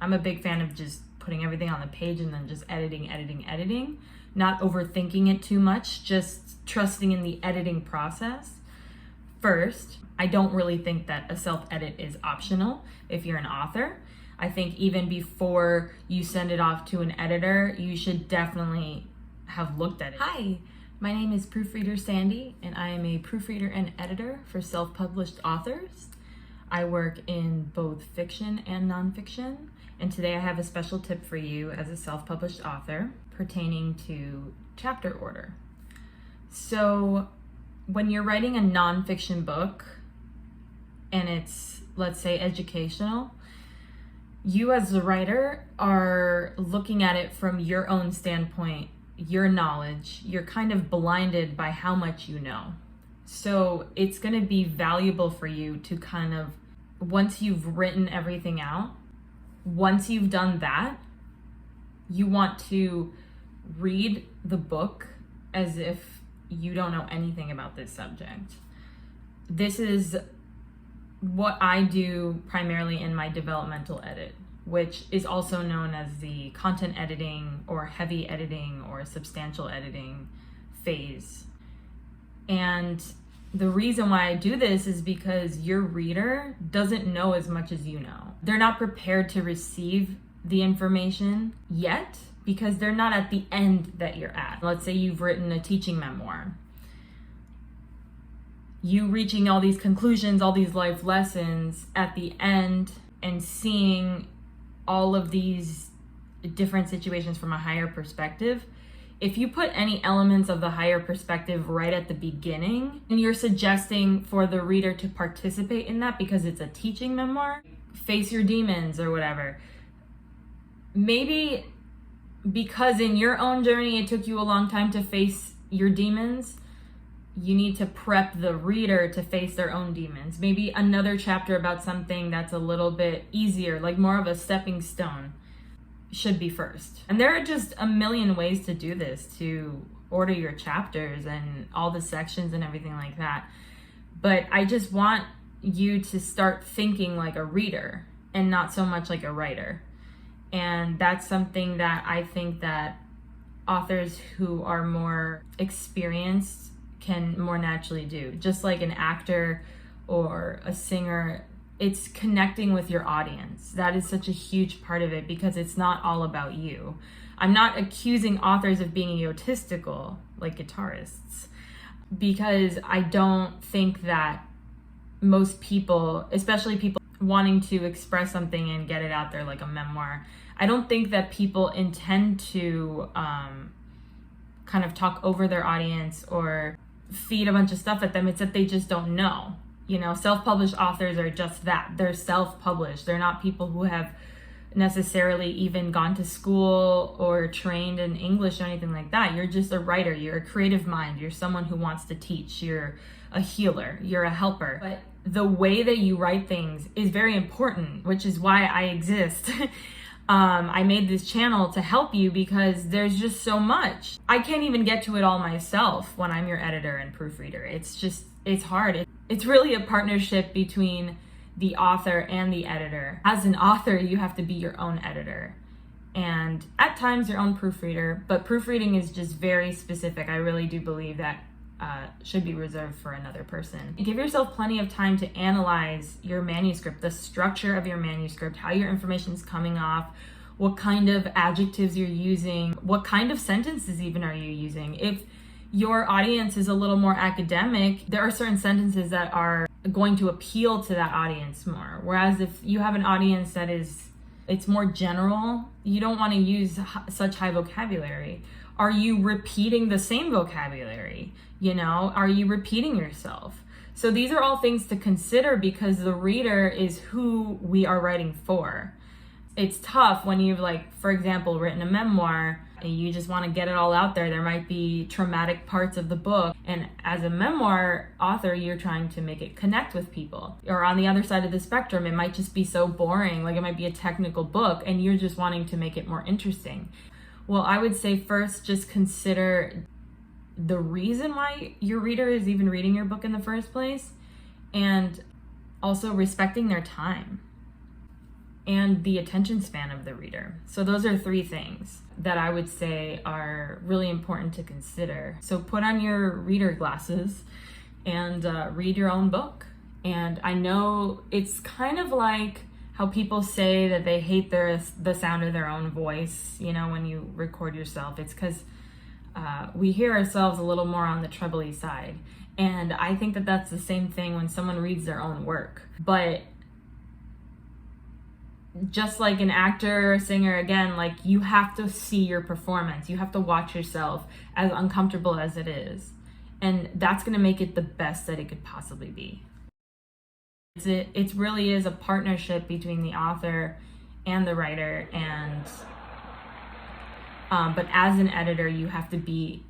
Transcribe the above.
I'm a big fan of just putting everything on the page and then just editing, not overthinking it too much, just trusting in the editing process. First, I don't really think that a self-edit is optional if you're an author. I think even before you send it off to an editor, you should definitely have looked at it. Hi, my name is Proofreader Sandy, and I am a proofreader and editor for self-published authors. I work in both fiction and nonfiction, and today I have a special tip for you as a self-published author pertaining to chapter order. So when you're writing a nonfiction book and it's, let's say, educational, you as the writer are looking at it from your own standpoint, your knowledge. You're kind of blinded by how much you know. So it's going to be valuable for you to kind of, once you've written everything out, once you've done that, you want to read the book as if you don't know anything about this subject. This is what I do primarily in my developmental edit, which is also known as the content editing or heavy editing or substantial editing phase. And the reason why I do this is because your reader doesn't know as much as you know. They're not prepared to receive the information yet because they're not at the end that you're at. Let's say you've written a teaching memoir. You reaching all these conclusions, all these life lessons at the end and seeing all of these different situations from a higher perspective. If you put any elements of the higher perspective right at the beginning and you're suggesting for the reader to participate in that because it's a teaching memoir, face your demons or whatever, maybe because in your own journey it took you a long time to face your demons, you need to prep the reader to face their own demons. Maybe another chapter about something that's a little bit easier, like more of a stepping stone, should be first. And there are just a million ways to do this, to order your chapters and all the sections and everything like that. But I just want you to start thinking like a reader and not so much like a writer. And that's something that I think that authors who are more experienced can more naturally do. Just like an actor or a singer, it's connecting with your audience. That is such a huge part of it because it's not all about you. I'm not accusing authors of being egotistical like guitarists, because I don't think that most people, especially people wanting to express something and get it out there like a memoir, I don't think that people intend to kind of talk over their audience or feed a bunch of stuff at them. It's that they just don't know. You know, self-published authors are just that. They're self-published. They're not people who have necessarily even gone to school or trained in English or anything like that. You're just a writer. You're a creative mind. You're someone who wants to teach. You're a healer. You're a helper. But the way that you write things is very important, which is why I exist. I made this channel to help you because there's just so much. I can't even get to it all myself when I'm your editor and proofreader. It's hard. It's really a partnership between the author and the editor. As an author, you have to be your own editor and at times your own proofreader, but proofreading is just very specific. I really do believe that should be reserved for another person. Give yourself plenty of time to analyze your manuscript, the structure of your manuscript, how your information is coming off, what kind of adjectives you're using, what kind of sentences even are you using. If your audience is a little more academic, there are certain sentences that are going to appeal to that audience more. Whereas if you have an audience that it's more general, you don't want to use such high vocabulary. Are you repeating the same vocabulary? You know, are you repeating yourself? So these are all things to consider because the reader is who we are writing for. It's tough when you've, like, for example, written a memoir and you just want to get it all out there. There might be traumatic parts of the book. And as a memoir author, you're trying to make it connect with people. Or on the other side of the spectrum, it might just be so boring. Like, it might be a technical book and you're just wanting to make it more interesting. Well, I would say first, just consider the reason why your reader is even reading your book in the first place, and also respecting their time. and the attention span of the reader. So those are 3 things that I would say are really important to consider. So put on your reader glasses and read your own book. And I know it's kind of like how people say that they hate the sound of their own voice, you know, when you record yourself. It's because we hear ourselves a little more on the trebly side. And I think that that's the same thing when someone reads their own work. But just like an actor or singer, again, like you have to see your performance. You have to watch yourself, as uncomfortable as it is. And that's going to make it the best that it could possibly be. It really is a partnership between the author and the writer. And but as an editor, you have to be